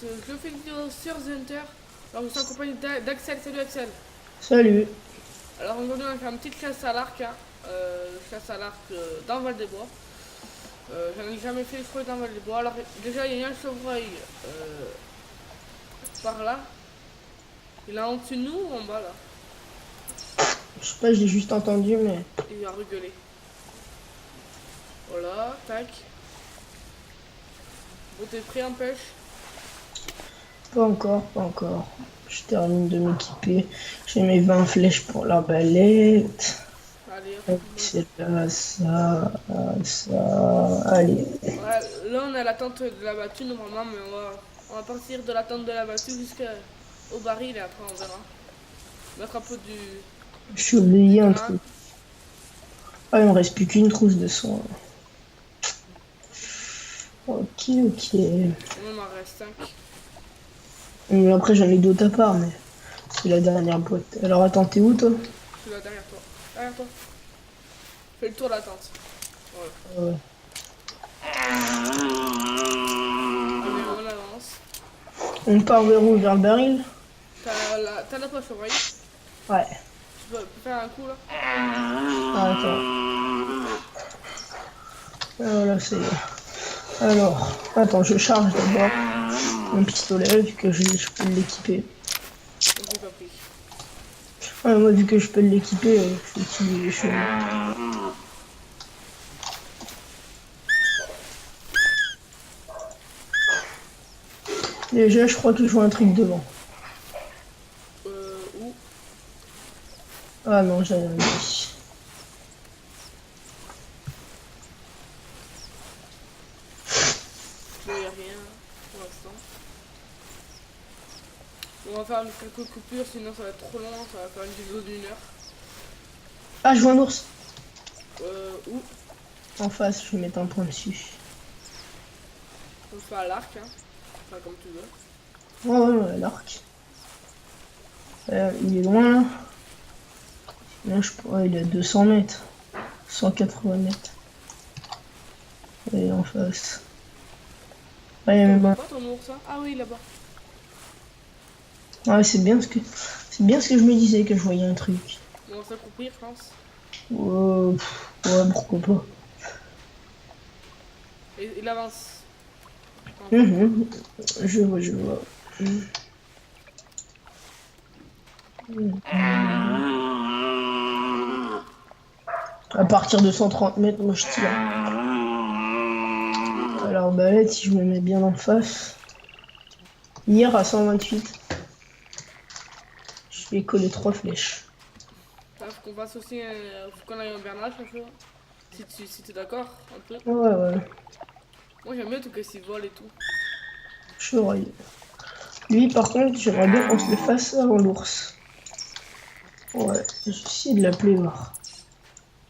je fais une vidéo sur Enter. Alors je suis en compagnie d'Axel, salut Axel. Salut. Alors aujourd'hui on va faire une petite chasse à l'arc, hein. Chasse à l'arc dans Val-des-Bois. J'en ai jamais fait, je crois, dans Val-des-Bois. Alors déjà il y a un chevreuil par là. Il est en dessous de nous ou en bas là? Je sais pas, je l'ai juste entendu, mais Il va rigoler. Voilà, tac. Bon t'es prêt en pêche? pas encore, pas encore. Je termine de m'équiper. J'ai mes 20 flèches pour l'arbalète. Allez hop. C'est là, ça. Allez. Ouais, là on est à la tente de la battue normalement, mais on va partir de la tente de la battue jusqu'au baril et après on verra. Mettre un peu Je suis du oublié un grain. truc. Ah, il me reste plus qu'une trousse de soin. Ok, ok. On en reste 5. Après, j'en ai d'autres à part, mais c'est la dernière boîte. Alors, attends, t'es où, toi? Je suis là derrière toi. Derrière toi. Fais le tour de la tente. Voilà. Euh, Allez, on avance. On part vers où? Vers le baril? T'as la poche oreille. Ouais. Tu peux faire un coup là. Ah, attends. Voilà, c'est... Alors, attends, je charge d'abord mon pistolet, vu que je peux l'équiper. J'ai pas pris. Ouais, moi, vu que je peux l'équiper, je vais utiliser les choses. Déjà, je crois que je vois un truc devant. Où? Ah non, j'avais un dit. Bon, y a rien pour l'instant. On va faire quelques coupures, sinon ça va être trop long. Ça va faire une vidéo d'1 heure. Ah, je vois un ours. Où? En face, je vais mettre un point dessus. On fait à l'arc, hein. Enfin, comme tu veux. Oh, ouais, ouais, l'arc. Il est loin, là. Là, je pourrais, il est à 200 mètres. 180 mètres. Et en face. Ah, il y a T'en même vois un... pas ton ours, hein? Ah oui, là-bas. Ouais, c'est bien ce que je me disais, que je voyais un truc. On va s'accroupir, je pense. Ouais, pourquoi pas. Et il avance. Enfin, Mhm. Je vois, je vois. À partir de 130 mètres, moi je tire. Alors, balette, si je me mets bien en face. Hier, à 128, je lui ai collé 3 flèches. là, faut qu'on fasse aussi faut qu'on aille en bernage un peu. Si t'es d'accord, un peu. Ouais, ouais, Moi j'aime bien tout que s'il vole et tout. chevreuil. Lui, par contre, j'aimerais bien qu'on se le fasse avant l'ours. Ouais, j'ai essayé de l'appeler voir.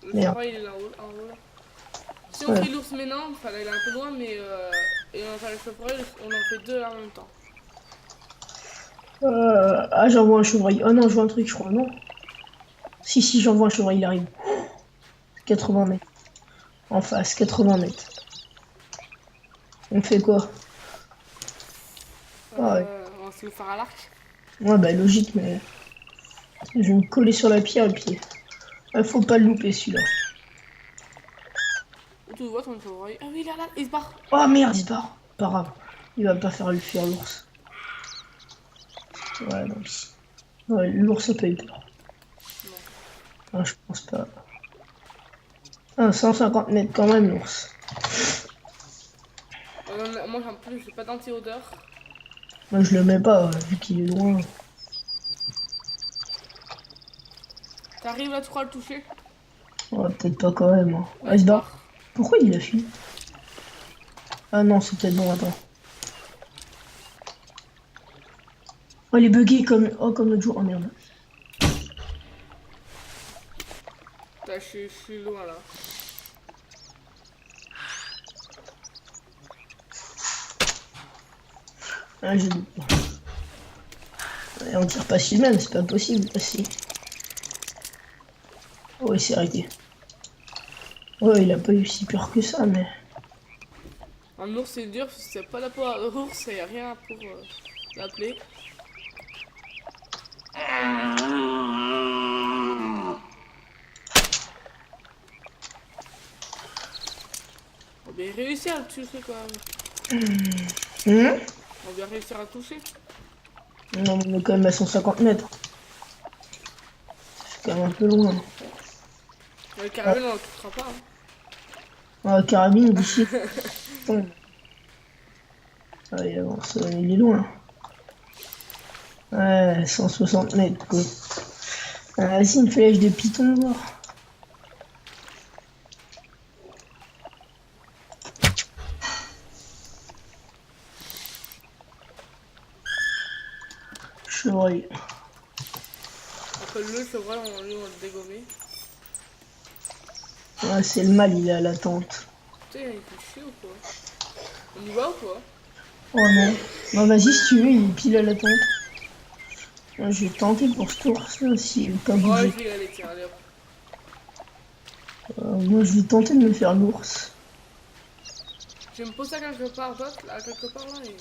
Le Merde. chevreuil il est là en haut là. Si on Ouais. fait l'ours maintenant, enfin là il est un peu loin, mais et on va faire le chevreuil, on en fait deux en même temps. Ah, j'envoie un chevreuil. Oh non, je vois un truc, je crois, non? Si, j'envoie un chevreuil, il arrive. 80 mètres. En face, 80 mètres. On fait quoi? Ah ouais. On va se le faire à l'arc. Ouais, bah logique, mais je vais me coller sur la pierre et puis. Faut pas le louper celui-là. Où tu le vois ton chevreuil? Ah oui, il est là, il se barre. Oh merde, il se barre. Pas grave. Il va pas faire le fuir l'ours. Ouais, donc. Ouais, l'ours a pas eu peur. Non. Ah, je pense pas. Ah, 150 mètres quand même, l'ours. Moi en plus j'ai pas d'anti-odeur. Moi, je le mets pas, vu qu'il est loin. T'arrives là, tu crois le toucher? Ouais, peut-être pas quand même, hein. Ouais, Ah, il il se se barre. barre. Pourquoi il a fui? Ah non, c'est peut-être bon, attends. Oh, il est bugué comme. Oh, comme l'autre jour. Oh merde. Je suis loin là. Ah, j'ai dit. Ouais, on tire pas sur le même, c'est pas possible. Ah, si. Oh, il s'est arrêté. Ouais, il a pas eu si peur que ça, mais. Un ours c'est dur, si c'est pas la peau à ours, il n'y a rien pour l'appeler. On va bien réussir à le toucher quand même. Hum. On va bien réussir à le toucher. Non, mais on est quand même à 150 mètres. C'est quand même un peu loin. Le carabine on le touchera pas. Hein. Ah, carabine d'ici. Ouais. Ah, il avance, il est loin. Ouais, 160 mètres quoi. Ah, vas-y, une flèche de python, voir. Chevreuil. Après le chevreuil, on va le dégommer. Ah, c'est le mal, il est à la tente. Putain, il fait chier ou quoi? On y va ou quoi? Oh non. Bah vas-y, si tu veux, il est pile à la tente. Moi, je vais tenter pour ce tour, ça, s'il veut pas Oh, bouger. je vais y aller, tiens, allez hop. Moi, je vais tenter de me faire l'ours. Je vais me poser à quelque part d'autre, là, quelque part là, et...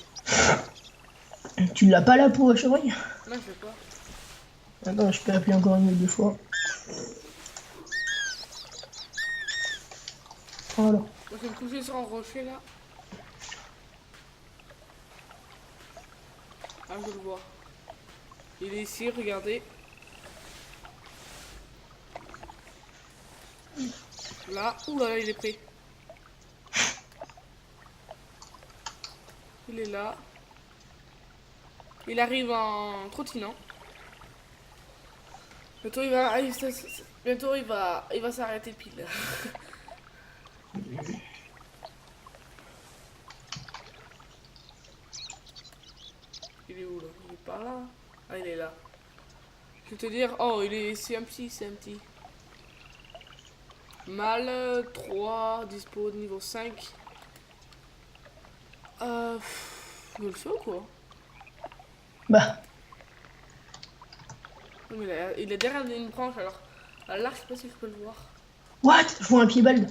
Tu l'as pas la peau à chevreuil? Non, je vais pas. Attends, je peux appeler encore une ou deux fois. Voilà. Moi, je vais me coucher sur un rocher, là. Ah, je le vois. Il est ici, regardez. Là, ouh là, là, il est prêt. Il est là. Il arrive en trottinant. Bientôt il va, bientôt il va s'arrêter pile. Il est où là? Il est pas là. Ah, il est là. Je vais te dire, oh, c'est un petit, c'est un petit. Mâle 3, dispo de niveau 5. Je le fais ou quoi? Bah, Non, mais il est derrière une branche alors. Là, je sais pas si je peux le voir. what? Je vois un pied-balle.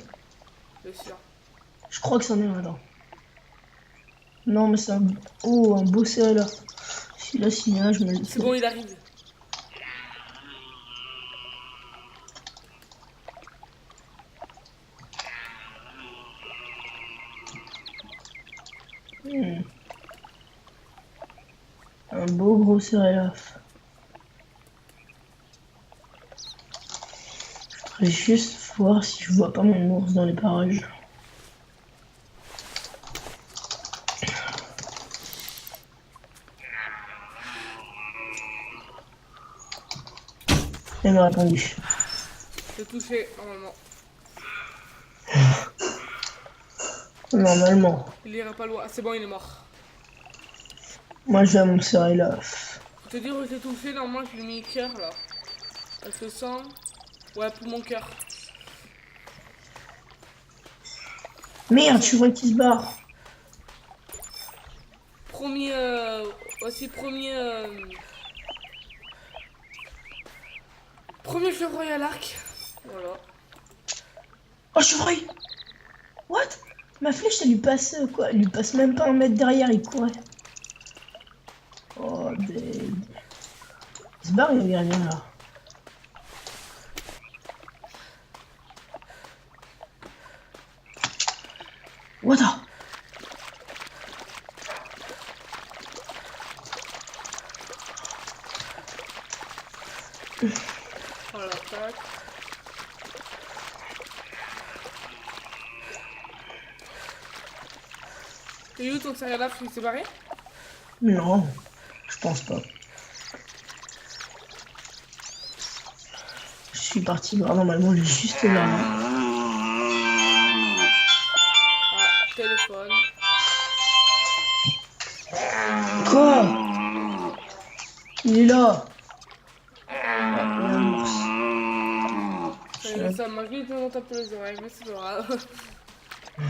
Bien sûr. Je crois que c'en est un, attends. Non, mais c'est un... Oh, un beau céréal. Celui-là, s'il y en a, je me le C'est fais. bon, il arrive. Hmm. Un beau gros céréal. Je voudrais juste voir si je vois pas mon ours dans les parages. Elle m'a répondu. Je l'ai touché, normalement. Normalement. Il ira pas loin. Ah, c'est bon, il est mort. Moi, j'ai mon céréal. Faut te dire où je l'ai touché, normalement, je lui ai mis cœur là. Avec le sang. Ouais, pour mon cœur. Merde, je vois qu'il se barre. Premier. Aussi, premier. Premier chevreuil à l'arc. Voilà. Oh, chevreuil! What? Ma flèche, elle lui passe quoi? Elle lui passe même pas un mètre derrière, il courait. Oh, deg. Il se barre, il y a rien là. What the? Voilà, tac. T'es où ton céréal là, il s'est barré? Non, je pense pas. Je suis parti voir, normalement, il est juste là. Ah, téléphone. Quoi? Il est là. Ah, il y a un ours. Ça m'a vite me taper les oreilles, mais c'est pas grave. Il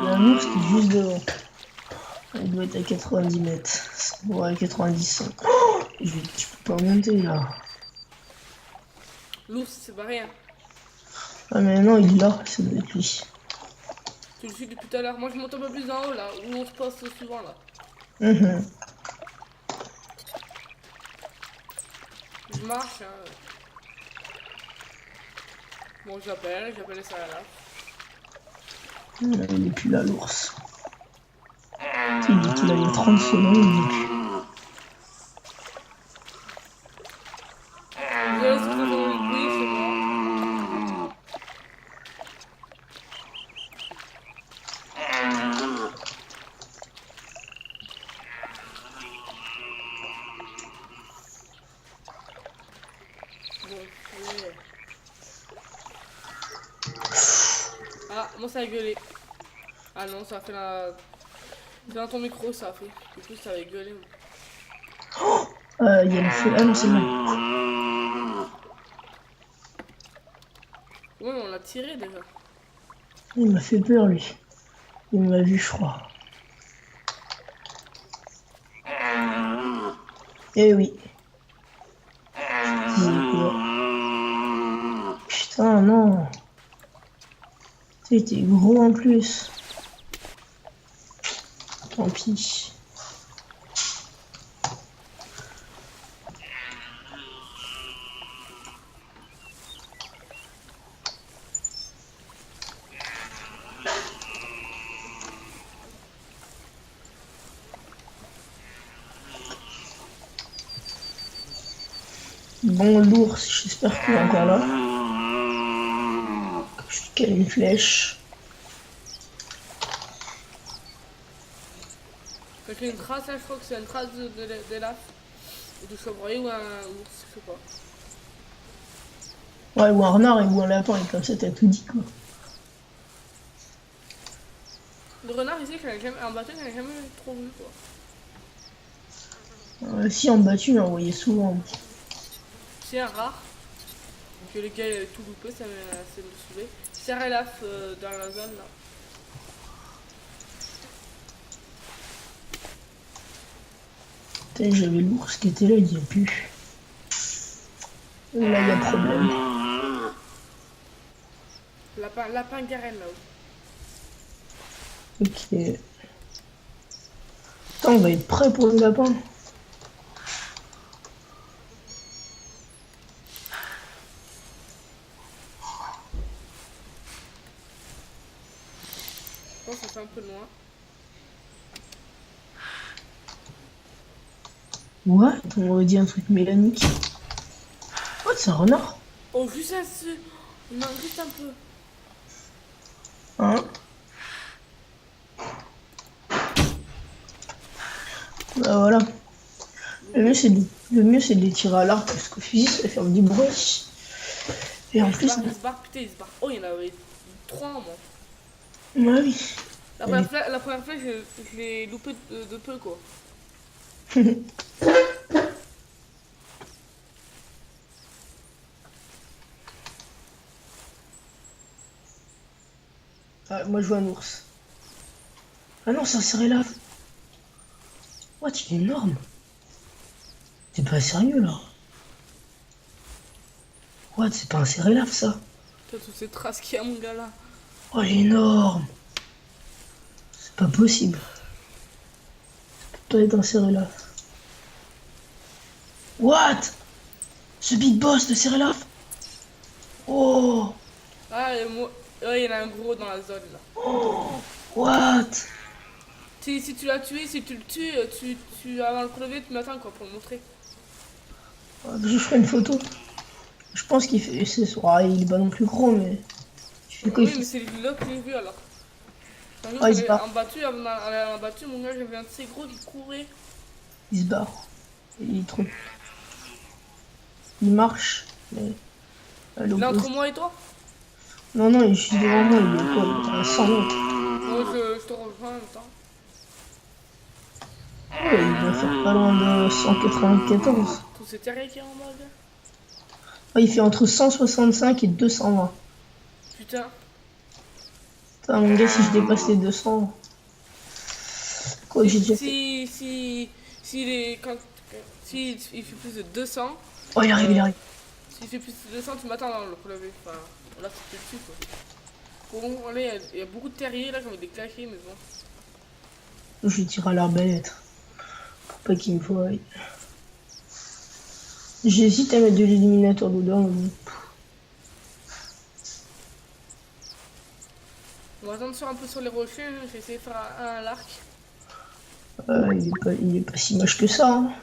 y a un ours qui est juste devant. Il doit être à 90 mètres. Ouais, 90. Oh, je peux pas monter là. L'ours, c'est pas rien. Ah mais non, il est là, ça doit être lui. Je le suis depuis tout à l'heure. Moi je monte un peu plus en haut là, où on se poste souvent là. Mhm. Je marche, hein. Bon, j'appelle les là. Il est plus là, l'ours. Il dit qu'il a les 30 secondes, il est plus. Désolé si vous entendez le bruit, c'est moi. Bon, ouais. Ah, moi ça a gueulé. Ah non, ça a fait la... C'est dans ton micro, ça a fait. Du coup, ça avait gueulé. Il y a le feu. Ah non, c'est moi. Ouais, mais on l'a tiré déjà. Il m'a fait peur, lui. Il m'a vu, je crois. Eh oui. Putain, non. Tu sais, t'es gros en plus. Tant pis. Bon, l'ours, j'espère qu'il est encore là. Je lui cale une flèche. Fait qu'il y a une trace là, je crois que c'est une trace d'élaf. Ou de chevreuil ou un ours, je sais pas. Ouais, ou un renard ou un lapin, et comme ça, t'as tout dit, quoi. Le renard ici, en bateau, j'en ai jamais trop vu quoi. Si, en battu, il m'a envoyé souvent. C'est un rare. Que le gars il avait tout loupé, ça m'a saoulé. C'est un élaf dans la zone là. Putain, j'avais l'ours qui était là, il n'y a plus. Là, il y a problème. Lapin garenne là-haut. Ok. Attends, on va être prêt pour le lapin. Je pense que ça fait un peu loin. Ouais, on aurait dit un truc mélanique. Oh, c'est un renard. Oh, juste un peu. Il manque juste un peu. Hein? Bah voilà. Le mieux, c'est de les tirer à l'arc parce qu'au fusil, ça fait du bruit. Et en plus. Il se barre, putain, il se barre. Oh, il y en avait 3 moi. Ouais, oui. La première fois, je l'ai loupé de peu quoi. Ah, moi, je vois un ours. Ah non, c'est un cérélave. What, il est énorme. T'es pas sérieux là? What, c'est pas un cérélave ça? T'as toutes ces traces qu'il y a, mon gars là. Oh, il est énorme. C'est pas possible. Ça peut pas être un cérélave. What? Ce big boss de cérélave? Oh, Ah, et moi. Ouais, il y en a un gros dans la zone là. what? Si tu l'as tué, si tu le tues, avant le crever, tu m'attends quoi pour le montrer. Je ferai une photo. Je pense qu'il fait. Il est pas non plus gros, mais. Tu fais quoi, il Oui, fait. mais c'est là que j'ai vu alors. Un jour, Ah, il se barre. en battu, mon gars, j'avais un de ces gros qui courait. Il se barre. Il est trop. Il marche. Mais. à Il est l'opposé. entre moi et toi. Non, non, il est juste devant moi. Il est quoi? Il est à 100 mètres. Moi, je te rejoins en même temps. Ouais, il doit faire pas loin de 194. Tous ces terriers qui est en mode. Ah, il fait entre 165 et 220. Putain. Putain, mon gars, si je dépasse les 200. Quoi que j'ai déjà fait. S'il fait plus de 200. Oh, il arrive, il arrive. S'il fait plus de 200, tu m'attends dans le relevé. Enfin, là, c'est dessus quoi. Bon, allez, il y a beaucoup de terriers là, j'en ai des claqués, mais bon. Je vais tirer à l'arbalète. Pour pas qu'il me voie. J'hésite à mettre de l'éliminateur dedans. Mais bon. On va attendre sur un peu sur les rochers, hein. Je vais essayer de faire un à l'arc. Il est pas si moche que ça. Hein.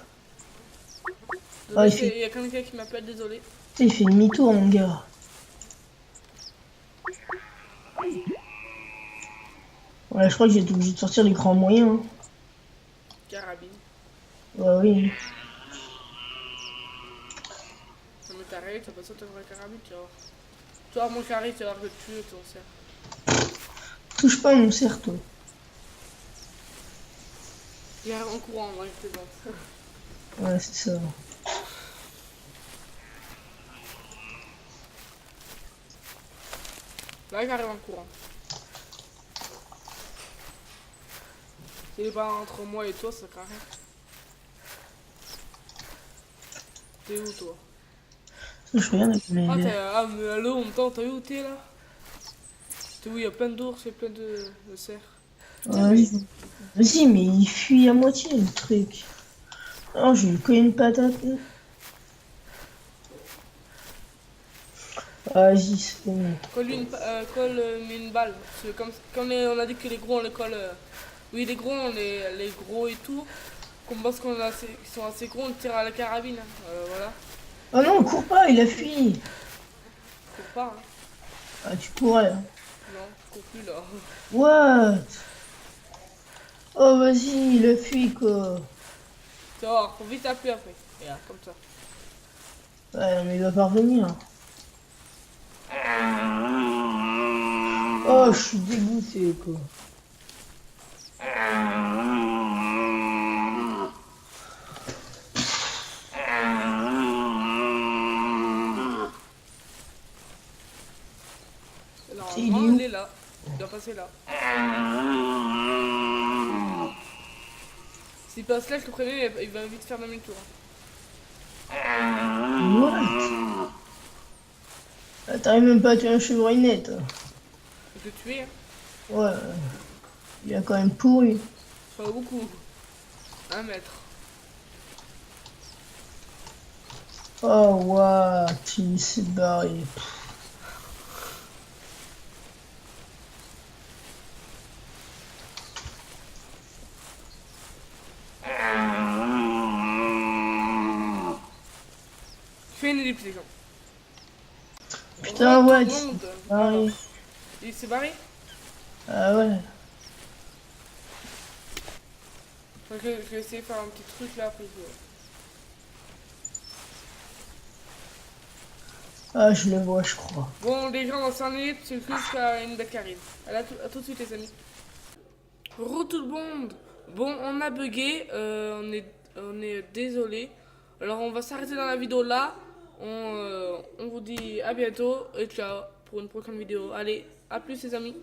Ah, Désolé, il y a quelqu'un qui m'appelle, désolé. Putain, il fait demi-tour, mon gars. Ouais, je crois que j'ai été obligé de sortir l'écran moyen. Hein. Carabine. Ouais, oui. Non mais t'arrêtes, t'as pas ça ta vraie carabine, tu vas voir. Tu vas voir mon carré, tu vas voir que tu es ton cerf. Touche pas à mon cerf, toi. Il arrive en courant, moi je plaisante. Ouais, c'est ça. Là, il arrive en courant. S'il est pas entre moi et toi, ça sert à rien. T'es où toi? Je regarde avec mes... Ah mais allô, on m'entend, t'as vu où t'es là? T'es où il y a plein d'ours et plein de cerfs. Ouais, vas-y, mais il fuit à moitié, le truc. Oh, je lui colle une patate. Vas-y, c'est bon. Colle une balle. Parce que comme on a dit que les gros on les colle. Oui, les gros, les gros et tout. Comme parce qu'ils sont assez gros, on tire à la carabine. Hein. Voilà. Oh non, cours pas, il a fui. Faut pas, hein. Ah, tu pourrais. Hein. Non, je cours plus là. What? Oh, vas-y, il a fui, quoi. Tu vas voir, faut vite appeler après. Regarde, comme ça. Ouais, mais il va pas revenir. Oh, je suis dégoûté, quoi. Il est Normalement, où? il est là. Il doit passer là. S'il passe là, je te préviens, il va vite faire demi-tour. What? Ah, t'arrives même pas à tuer un chevreuil toi. Il peut tuer, hein. Ouais, il a quand même pourri. Pas beaucoup. 1 mètre. Oh, what? Il s'est barré. Je fais une ellipse, les gens. Putain, ouais, il Tout le s'est monde. barré. Il s'est barré. Ah ouais. Je vais essayer de faire un petit truc là après. Ah, je le vois, je crois. Bon, les gens, dans 5 minutes, c'est jusqu'à une belle qui arrive. Allez, à tout de suite, les amis. Re tout le monde. Bon, on a bugué. On est désolé. Alors, on va s'arrêter dans la vidéo là. On vous dit à bientôt et ciao pour une prochaine vidéo. Allez, à plus, les amis.